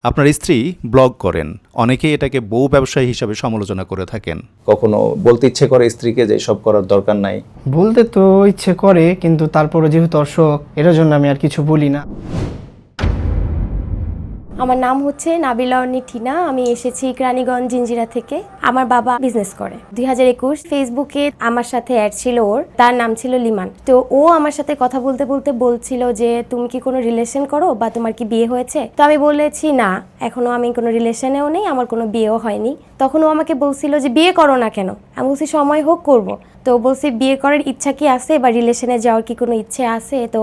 আপনার স্ত্রী ব্লগ করেন, অনেকেই এটাকে বউ ব্যবসায়ী হিসাবে সমালোচনা করে থাকেন। কখনো বলতে ইচ্ছে করে স্ত্রীকে যে সব করার দরকার নাই? বলতে তো ইচ্ছে করে, কিন্তু তারপরে যেহেতু অশোক, এটার জন্য আমি আর কিছু বলি না। আমার নাম হচ্ছে নাবিলা অর্নি টিনা। আমি এসেছি রানীগঞ্জ জিঞ্জিরা থেকে। আমার বাবা বিজনেস করে। 2021 ফেসবুকে আমার সাথে অ্যাড ছিল ওর, তার নাম ছিল লিমান। তো ও আমার সাথে কথা বলতে বলতে বলছিল যে তুমি কি কোনো রিলেশন করো বা তোমার কি বিয়ে হয়েছে? তো আমি বলেছি না, এখনো আমি কোনো রিলেশনেও নেই, আমার কোনো বিয়েও হয়নি। তখন ও আমাকে বলছিল যে বিয়ে করো না কেন? আমি বলছি সময় হোক করবো। তো বলছি বিয়ে করার ইচ্ছা কি আছে বা রিলেশনে যাওয়ার কি কোনো ইচ্ছে আছে? তো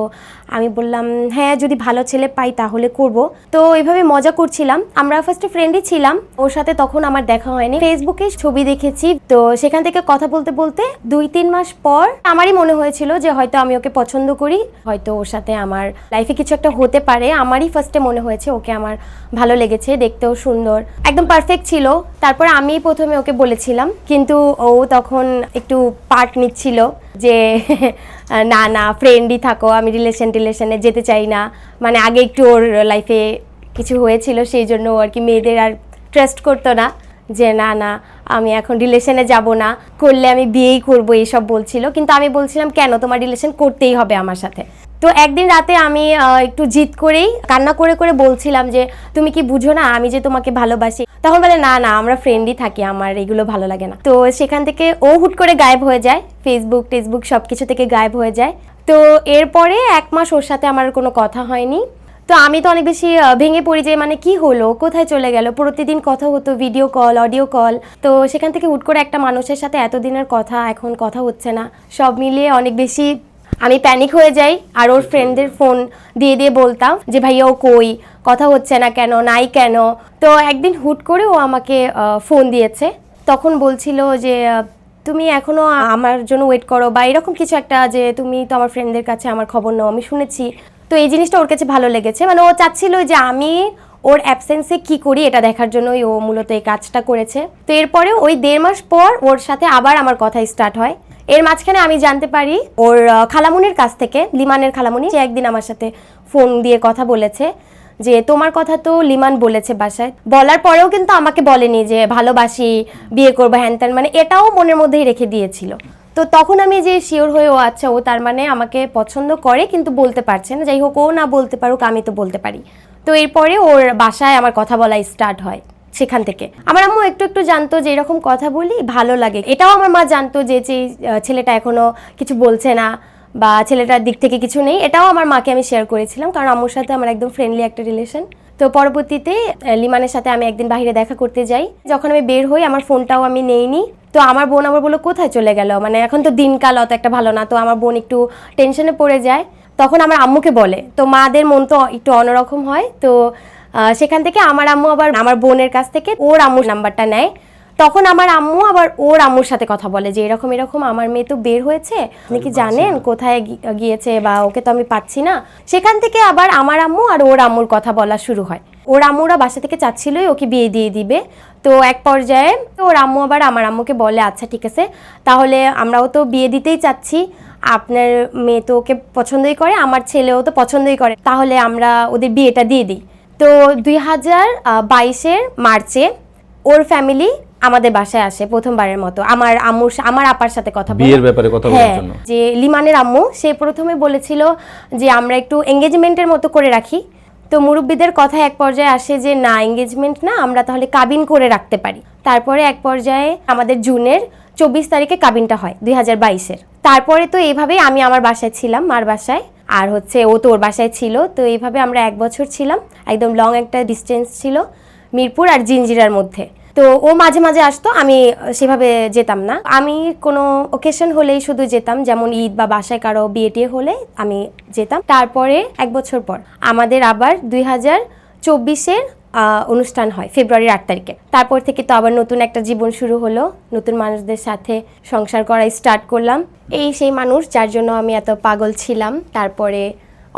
আমি বললাম হ্যাঁ, যদি ভালো ছেলে পাই তাহলে করব। তো এইভাবে মজা করছিলাম। আমরা ফার্স্টে ফ্রেন্ডই ছিলাম, ওর সাথে তখন আমার দেখা হয়নি। ফেসবুকে ছবি দেখেছি, তো সেখান থেকে কথা বলতে বলতে 2-3 মাস পর আমারই মনে হয়েছিল যে হয়তো আমি ওকে পছন্দ করি, হয়তো ওর সাথে আমার লাইফে কিছু একটা হতে পারে। আমারই ফার্স্টে মনে হয়েছে ওকে আমার ভালো লেগেছে, দেখতেও সুন্দর, একদম পারফেক্ট ছিল। তারপর আমি প্রথমে ওকে বলেছিলাম, কিন্তু ও তখন একটু পার্ট নিচ্ছিল যে না না, ফ্রেন্ডই থাকো, আমি রিলেশনে যেতে চাই না। মানে আগে একটু ওর লাইফে কিছু হয়েছিল, সেই জন্য আর কি মেয়েদের আর ট্রাস্ট করতো না, যে না না আমি এখন রিলেশনে যাব না, করলে আমি বিয়েই করবো, এইসব বলছিল। কিন্তু আমি বলছিলাম কেন, তোমার রিলেশন করতেই হবে আমার সাথে। তো একদিন রাতে আমি একটু জিদ করেই কান্না করে করে বলছিলাম যে তুমি কি বুঝো না আমি যে তোমাকে ভালোবাসি? তখন বলে না না, আমরা ফ্রেন্ডই থাকি, আমার এগুলো ভালো লাগে না। তো সেখান থেকে ও হুট করে গায়েব হয়ে যায়, ফেসবুক সব কিছু থেকে গায়েব হয়ে যায়। তো এরপরে 1 মাস ওর সাথে আমার কোনো কথা হয়নি। তো আমি তো অনেক বেশি ভেঙে পড়ি যে মানে কি হলো, কোথায় চলে গেল। প্রতিদিন কথা হতো, ভিডিও কল, অডিও কল। তো সেখান থেকে হুট করে একটা মানুষের সাথে এতদিনের কথা এখন কথা হচ্ছে না। সব মিলিয়ে অনেক বেশি আমি প্যানিক হয়ে যাই। আর ওর ফ্রেন্ডদের ফোন দিয়ে দিয়ে বলতাম যে ভাইয়া ও কই, কথা হচ্ছে না কেন, নাই কেন। তো একদিন হুট করে ও আমাকে ফোন দিয়েছে। তখন বলছিল যে তুমি এখনো আমার জন্য ওয়েট করো বা এরকম কিছু একটা, যে তুমি তো আমার ফ্রেন্ডদের কাছে আমার খবর নাও, আমি শুনেছি। তো এই জিনিসটা ওর কাছে ভালো লেগেছে, মানে ও চাচ্ছিল যে আমি ওর অ্যাবসেন্সে কি করি এটা দেখার জন্যই ও মূলত এই কাজটা করেছে। তো এরপরে ওই 1.5 মাস পর ওর সাথে আবার আমার কথা স্টার্ট হয়। এর মাঝখানে আমি জানতে পারি ওর খালামুনির কাছ থেকে, লিমানের খালামুনি, যে একদিন আমার সাথে ফোন দিয়ে কথা বলেছে যে তোমার কথা তো লিমান বলেছে বাসায়। বলার পরেও কিন্তু আমাকে বলেনি যে ভালোবাসি, বিয়ে করবো, হ্যান ত্যান, মানে এটাও মনের মধ্যেই রেখে দিয়েছিল। তো তখন আমি যে শিওর হয়ে, ও আচ্ছা, ও তার মানে আমাকে পছন্দ করে কিন্তু বলতে পারছে না। যাই হোক, ও না বলতে পারুক, আমি তো বলতে পারি। তো এরপরে ওর বাসায় আমার কথা বলা স্টার্ট হয়। সেখান থেকে আমার আম্মু একটু একটু জানতো যে এরকম কথা বলি ভালো লাগে। এটাও আমার মা জানতো যে ছেলেটা এখনো কিছু বলছে না বা ছেলেটার দিক থেকে কিছু নেই। এটাও আমার মাকে আমি শেয়ার করেছিলাম, কারণ আম্মুর সাথে আমার একদম ফ্রেন্ডলি একটা রিলেশন। তো পরবর্তীতে লিমানের সাথে আমি একদিন বাইরে দেখা করতে যাই। যখন আমি বের হই, আমার ফোনটাও আমি নেইনি। তো আমার বোন আমার বললো কোথায় চলে গেল, মানে এখন তো দিনকাল অত একটা ভালো না। তো আমার বোন একটু টেনশনে পড়ে যায়, তখন আমার আম্মুকে বলে। তো মাদের মন তো একটু অন্যরকম হয়। তো সেখান থেকে আমার আম্মু আবার আমার বোনের কাছ থেকে ওর আম্মুর নাম্বারটা নেয়। তখন আমার আম্মু আবার ওর আম্মুর সাথে কথা বলে যে এরকম এরকম আমার মেয়ে তো বের হয়েছে, আপনি কি জানেন কোথায় গিয়েছে, বা ওকে তো আমি পাচ্ছি না। সেখান থেকে আবার আমার আম্মু আর ওর আম্মুর কথা বলা শুরু হয়। ওর আম্মুরা বাসা থেকে চাচ্ছিলই ওকে বিয়ে দিয়ে দিবে। তো এক পর্যায়ে ওর আম্মু আবার আমার আম্মুকে বলে আচ্ছা ঠিক আছে, তাহলে আমরাও তো বিয়ে দিতেই চাচ্ছি, আপনার মেয়ে তো ওকে পছন্দই করে, আমার ছেলেও তো পছন্দই করে, তাহলে আমরা ওদের বিয়েটা দিয়ে দিই। তো 2022-এর মার্চে ওর ফ্যামিলি আমাদের বাসায় আসে প্রথমবারের মতো। আমার আপার সাথে কথা বলে বিয়ের ব্যাপারে কথা বলার জন্য। যে লিমানের আম্মু সে প্রথমে বলেছিল যে আমরা একটু এঙ্গেজমেন্টের মতো করে রাখি। তো মুরব্বীদের কথা এক পর্যায়ে আসে যে না, এঙ্গেজমেন্ট না, আমরা তাহলে কাবিন করে রাখতে পারি। তারপরে এক পর্যায়ে আমাদের জুনের 24 তারিখে কাবিনটা হয় 2022-এর। তারপরে তো এইভাবেই আমি আমার বাসায় ছিলাম, মার বাসায়, আর হচ্ছে ও তো ওর বাসায় ছিল। তো এইভাবে আমরা 1 বছর ছিলাম, একদম লং একটা ডিস্টেন্স ছিল মিরপুর আর জিঞ্জিরার মধ্যে। তো ও মাঝে মাঝে আসতো, আমি সেভাবে যেতাম না। আমি কোনো ওকেশন হলেই শুধু যেতাম, যেমন ঈদ বা বাসায় কারো বিয়ে টিয়ে হলে আমি যেতাম। তারপরে 1 বছর পর আমাদের আবার 2024-এর অনুষ্ঠান হয় ফেব্রুয়ারির 8 তারিখে। তারপর থেকে তো আবার নতুন একটা জীবন শুরু হলো, নতুন মানুষদের সাথে সংসার করা স্টার্ট করলাম। এই সেই মানুষ যার জন্য আমি এত পাগল ছিলাম। তারপরে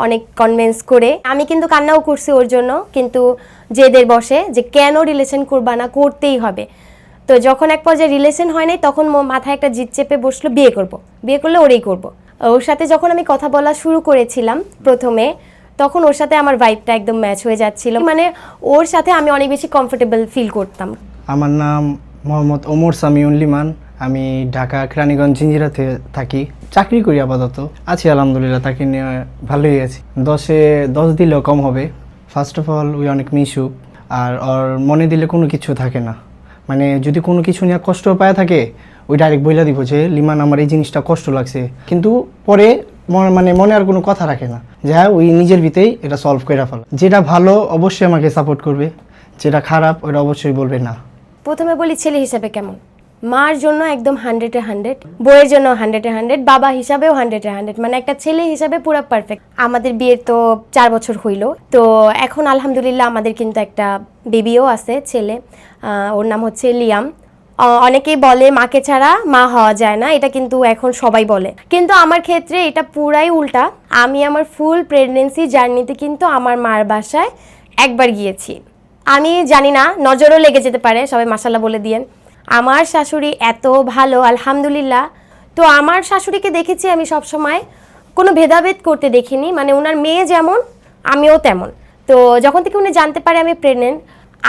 অনেক কনভিন্স করে আমি কিন্তু কান্নাও করছি ওর জন্য, কিন্তু জেদের বসে যে কেন রিলেশন করবা না, করতেই হবে। তো যখন এক পর্যায়ে রিলেশন হয় নাই, তখন মাথায় একটা জিদ চেপে বসলো বিয়ে করব, বিয়ে করলে ওরেই করব। ওর সাথে যখন আমি কথা বলা শুরু করেছিলাম প্রথমে, তখন ওর সাথে আমার ভাইবটা একদম ম্যাচ হয়ে যাচ্ছিল, মানে ওর সাথে আমি অনেক বেশি কমফোর্টেবল ফিল করতাম। আমার নাম মোহাম্মদ ওমর সামিউল লিমান। আমি ঢাকা কেরানীগঞ্জ জিঞ্জিরাতে থাকি, চাকরি করি আপাতত। আছি আলহামদুলিল্লাহ, তাকে নিয়ে ভালোই আছি। 10 দিলেও কম হবে। ফার্স্ট অফ অল ওই অনেক মিশুক, আর ওর মনে দিলে কোনো কিছু থাকে না। মানে যদি কোনো কিছু নিয়ে কষ্ট পায় থাকে, ওই ডাইরেক্ট বইলা দিব যে লিমান আমার এই জিনিসটা কষ্ট লাগছে, কিন্তু পরে মনে আর কোনো কথা রাখে না, যে হ্যাঁ ওই নিজের ভিতরেই এটা সলভ করে ফেলা। যেটা ভালো অবশ্যই আমাকে সাপোর্ট করবে, যেটা খারাপ ওটা অবশ্যই বলবে না। প্রথমে বলি ছেলে হিসাবে কেমন। মার জন্য একদম 100-এ 100, বউয়ের জন্য 100-এ 100, বাবা হিসাবেও 100-এ 100, মানে একটা ছেলে হিসাবে পুরো পারফেক্ট। আমাদের বিয়ের তো 4 বছর হইল, তো এখন আলহামদুলিল্লাহ আমাদের কিন্তু একটা বেবিও আছে, ছেলে। ওর নাম হচ্ছে লিয়াম। অনেকেই বলে মাকে ছাড়া মা হওয়া যায় না, এটা কিন্তু এখন সবাই বলে, কিন্তু আমার ক্ষেত্রে এটা পুরাই উল্টা। আমি আমার ফুল প্রেগনেন্সি জার্নিতে কিন্তু আমার মার বাসায় একবার গিয়েছি। আমি জানি না, নজরও লেগে যেতে পারে, সবাই মাশাআল্লাহ বলে দিয়েন। আমার শাশুড়ি এত ভালো আলহামদুলিল্লাহ। তো আমার শাশুড়িকে দেখেছি আমি সব সময়, কোনো ভেদাভেদ করতে দেখিনি, মানে ওনার মেয়ে যেমন আমিও তেমন। তো যখন থেকে উনি জানতে পারে আমি প্রেগনেন্ট,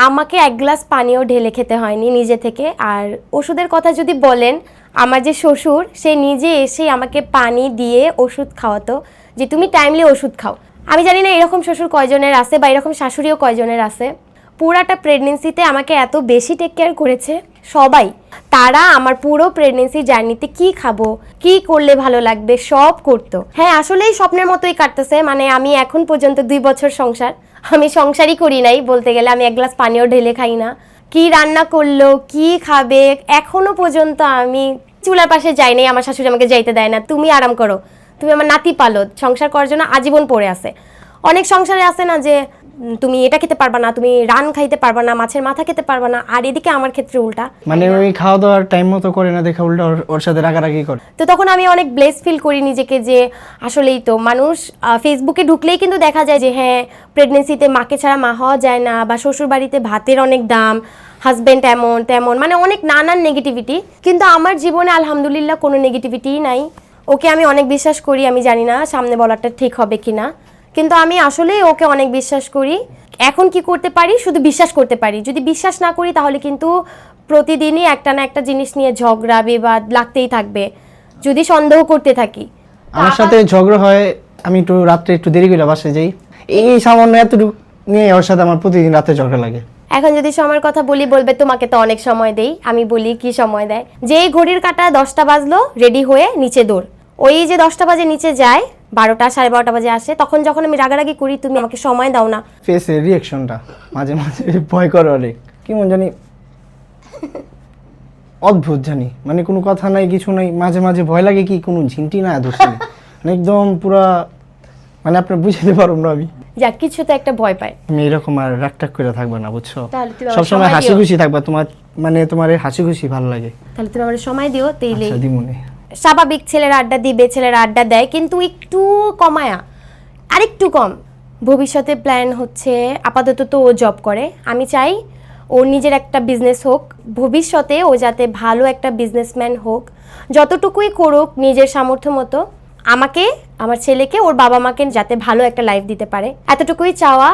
আমাকে 1 গ্লাস পানিও ঢেলে খেতে হয়নি নিজে থেকে। আর ওষুধের কথা যদি বলেন, আমার যে শ্বশুর, সে নিজে এসে আমাকে পানি দিয়ে ওষুধ খাওয়াতো, যে তুমি টাইমলি ওষুধ খাও। আমি জানি না এরকম শ্বশুর কয়জনের আছে বা এরকম শাশুড়িও কয়জনের আছে। পুরাটা প্রেগনেন্সিতে আমাকে এত বেশি টেক কেয়ার করেছে সবাই। তারা আমার পুরো প্রেগনেন্সি জার্নিতে কি খাবো, কি করলে ভালো লাগবে, সব করতো। হ্যাঁ, আসলেই স্বপ্নের মতোই কাটতেছে। মানে আমি এখন পর্যন্ত 2 বছর সংসার, আমি সংসারই করি নাই বলতে গেলে। আমি 1 গ্লাস পানিও ঢেলে খাই না। কি রান্না করলো, কি খাবে, এখনো পর্যন্ত আমি চুলার পাশে যাই নাই। আমার শাশুড়ি আমাকে যাইতে দেয় না, তুমি আরাম করো, তুমি আমার নাতি পালো, সংসার করার জন্য আজীবন পড়ে আছে। অনেক সংসারে আছে না যে তুমি এটা খেতে পারবা না, তুমি রান খাইতে পারবা না, মাছের মাথা খেতে পারবা না। আর এদিকে আমার ক্ষেত্রে উল্টা, মানে ওই খাওয়া দাওয়ার টাইম মতো করে না দেখে উল্টা ওর সাথে রাগারাগি করে। তো তখন আমি অনেক ব্লেস ফিল করি নিজেকে, যে আসলেই তো মানুষ ফেসবুকে ঢুকলেই কিন্তু দেখা যায় যে হ্যাঁ প্রেগনেন্সিতে মাকে ছাড়া মা হওয়া যায় না, বা শ্বশুর বাড়িতে ভাতের অনেক দাম, হাজব্যান্ড এমন তেমন, মানে অনেক নানান নেগেটিভিটি। কিন্তু আমার জীবনে আলহামদুলিল্লাহ কোনো নেগেটিভিটিই নাই। ওকে আমি অনেক বিশ্বাস করি। আমি জানি না সামনে বলাটা ঠিক হবে কিনা, কিন্তু আমি আসলেই ওকে অনেক বিশ্বাস করি। এখন কি করতে পারি, শুধু বিশ্বাস করতে পারি। যদি বিশ্বাস না করি তাহলে কিন্তু প্রতিদিনই একটা না একটা জিনিস নিয়ে ঝগড়া বিবাদ লাগতেই থাকবে, যদি সন্দেহ করতে থাকি। আমার সাথে ঝগড়া হয়, আমি একটু রাত্রে একটু দেরি করে বাসায় যাই, এই সামান্য এতটুকু নিয়ে ওর সাথে আমার প্রতিদিন রাতে ঝগড়া লাগে। এখন যদি সময়ের কথা বলি, বলবে তোমাকে তো অনেক সময় দেই। আমি বলি কি সময় দেয়, যেই ঘড়ির কাঁটা 10টা বাজলো রেডি হয়ে নিচে দৌড়। ওই যে 10টা বাজে নিচে যায়, 12টা 12:30 বাজে আসে, তখন যখন আমি রাগারাগি করি তুমি আমাকে সময় দাও না। ফেসের রিয়াকশনটা মাঝে মাঝে ভয় করে অনেক, কেমন জানি অদ্ভুত জানি, মানে কোনো কথা নাই কিছু নাই, মাঝে মাঝে ভয় লাগে কি কোনো ঝিনটি না দোষী, মানে একদম পুরা, মানে আপনি বুঝতে পারুন না। আমি যাক, কিছু তো একটা ভয় পায়। তুমি এরকম আর রাগটাগ করে থাকবে না, বুঝছো? তাহলে তুমি আমার সবসময় সময় হাসি দিও। খুশি থাকবা, তোমার মানে তোমার এই হাসি খুশি ভালো লাগে। তাহলে তুমি আমার সময় দিও, তাইলে আচ্ছা দিমুনে। স্বাভাবিক ছেলেরা আড্ডা দিবে, ছেলেরা আড্ডা দেয়, কিন্তু একটু কমায়া, আরেকটু কম। ভবিষ্যতে প্ল্যান হচ্ছে, আপাতত তো ও জব করে, আমি চাই ওর নিজের একটা বিজনেস হোক। ভবিষ্যতে ও যাতে ভালো একটা বিজনেসম্যান হোক, যতটুকুই করুক নিজের সামর্থ্য মতো, আমাকে, আমার ছেলেকে, ওর বাবা মাকে যাতে ভালো একটা লাইফ দিতে পারে, এতটুকুই চাওয়া।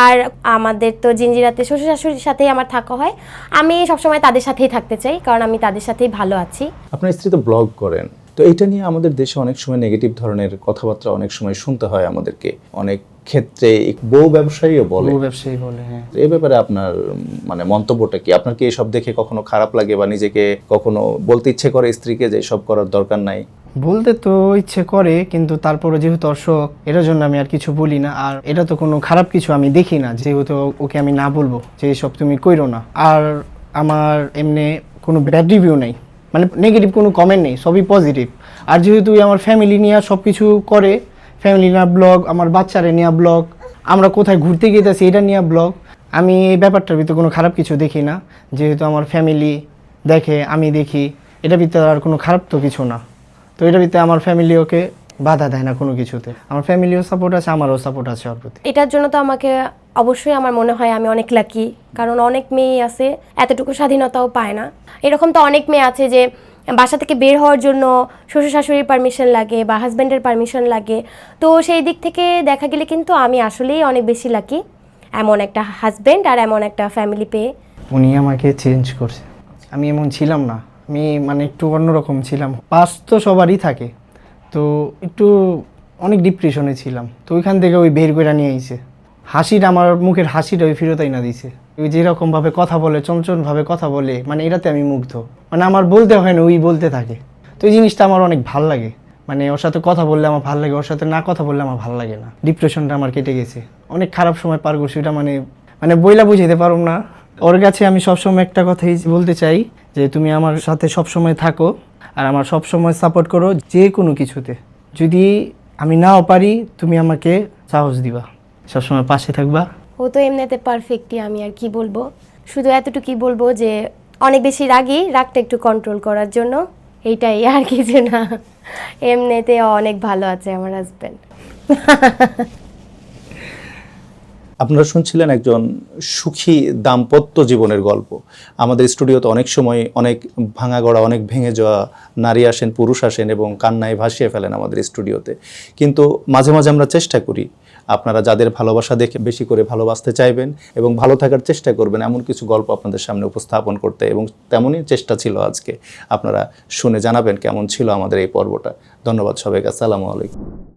আর আমাদের তো জিঞ্জিরাতে শ্বশুর শাশুড়ির সাথেই আমার থাকা হয়, আমি সবসময় তাদের সাথেই থাকতে চাই, কারণ আমি তাদের সাথেই ভালো আছি। আপনার স্ত্রী তো ব্লগ করেন, তো এটা নিয়ে আমাদের দেশে অনেক সময় নেগেটিভ ধরনের কথাবার্তা অনেক সময় শুনতে হয় আমাদেরকে। অনেক ক্ষেত্রে বউ ব্যবসায়ীও বলে, বউ ব্যবসায়ী বলে, হ্যাঁ। এই ব্যাপারে আপনার মানে মন্তব্যটা কি? আপনার কি এসব দেখে কখনো খারাপ লাগে, বা নিজেকে কখনো বলতে ইচ্ছে করে স্ত্রীকে যে সব করার দরকার নাই? বলতে তো ইচ্ছে করে, কিন্তু তারপরে যেহেতু অশোক, এটার জন্য আমি আর কিছু বলি না। আর এটা তো কোনো খারাপ কিছু আমি দেখি না, যেহেতু ওকে আমি না বলবো যে এইসব তুমি কইরো না। আর আমার এমনি কোনো ব্যাড রিভিউ নেই, মানে নেগেটিভ কোনো কমেন্ট নেই, সবই পজিটিভ। আর যেহেতু আমার ফ্যামিলি নিয়ে সব কিছু করে, ফ্যামিলি নিয়ে ব্লগ, আমার বাচ্চারে নিয়ে ব্লগ, আমরা কোথায় ঘুরতে গিয়েছি এটা নিয়ে ব্লগ, আমি এই ব্যাপারটার ভিতরে কোনো খারাপ কিছু দেখি না। যেহেতু আমার ফ্যামিলি দেখে, আমি দেখি, এটার ভিতরে আর কোনো খারাপ তো কিছু না। তো এটার ভিতরে আমার ফ্যামিলি ওকে বাধা দেয় না কোনো কিছুতে, আমার ফ্যামিলিও সাপোর্ট আছে, আমারও সাপোর্ট আছে ওর প্রতি। এটার জন্য তো আমাকে অবশ্যই আমার মনে হয় আমি অনেক লাকি, কারণ অনেক মেয়ে আছে এতটুকু স্বাধীনতাও পায় না। এরকম তো অনেক মেয়ে আছে যে বাসা থেকে বের হওয়ার জন্য শ্বশুর শাশুড়ির পারমিশন লাগে বা হাজব্যান্ডের পারমিশন লাগে। তো সেই দিক থেকে দেখা গেলে কিন্তু আমি আসলেই অনেক বেশি লাকি, এমন একটা হাজব্যান্ড আর এমন একটা ফ্যামিলি পেয়ে। উনি আমাকে চেঞ্জ করছে। আমি এমন ছিলাম না, আমি মানে একটু অন্যরকম ছিলাম। পাস তো সবারই থাকে, তো একটু অনেক ডিপ্রেশনে ছিলাম, তো ওইখান থেকে ওই বের করে নিয়ে আইছে। হাসিটা, আমার মুখের হাসিটা ওই ফেরতাই না দিছে। ওই যেরকমভাবে কথা বলে, চঞ্চলভাবে কথা বলে, মানে এটাতে আমি মুগ্ধ। মানে আমার বলতে হয় না, ওই বলতে থাকে। তো এই জিনিসটা আমার অনেক ভাল লাগে। মানে ওর সাথে কথা বললে আমার ভাল লাগে, ওর সাথে না কথা বললে আমার ভাল লাগে না। ডিপ্রেশনটা আমার কেটে গেছে, অনেক খারাপ সময় পার করছি। ওটা মানে মানে বইলা বুঝাইতে পারব না। ওর কাছে আমি সবসময় একটা কথাই বলতে চাই, যে তুমি আমার সাথে সবসময় থাকো আর আমার সবসময় সাপোর্ট করো যে কোনো কিছুতে। যদি আমি নাও পারি, তুমি আমাকে সাহস দিবা, সবসময় পাশে থাকবা। ও তো এমনিতে পারফেক্টই, আমি আর কি বলবো, শুধু এতটুকুই বলবো যে অনেক বেশি রাগী, রাগটা একটু কন্ট্রোল করার জন্য, এইটাই, আর কিছু না। এমনিতে অনেক ভালো আছে আমার হাজব্যান্ড। আপনারা শুনছিলেন একজন সুখী দাম্পত্য জীবনের গল্প। আমাদের স্টুডিওতে অনেক সময় অনেক ভাঙা গড়া, অনেক ভেঙে যাওয়া নারী আসেন, পুরুষ আসেন এবং কান্নায় ভাসিয়ে ফেলেন আমাদের স্টুডিওতে। কিন্তু মাঝে মাঝে আমরা চেষ্টা করি আপনারা যাদের ভালোবাসা দেখে বেশি করে ভালোবাসতে চাইবেন এবং ভালো থাকার চেষ্টা করবেন, এমন কিছু গল্প আপনাদের সামনে উপস্থাপন করতে, এবং তেমনই চেষ্টা ছিল আজকে। আপনারা শুনে জানাবেন কেমন ছিল আমাদের এই পর্বটা। ধন্যবাদ সবাইকে। আসসালামু আলাইকুম।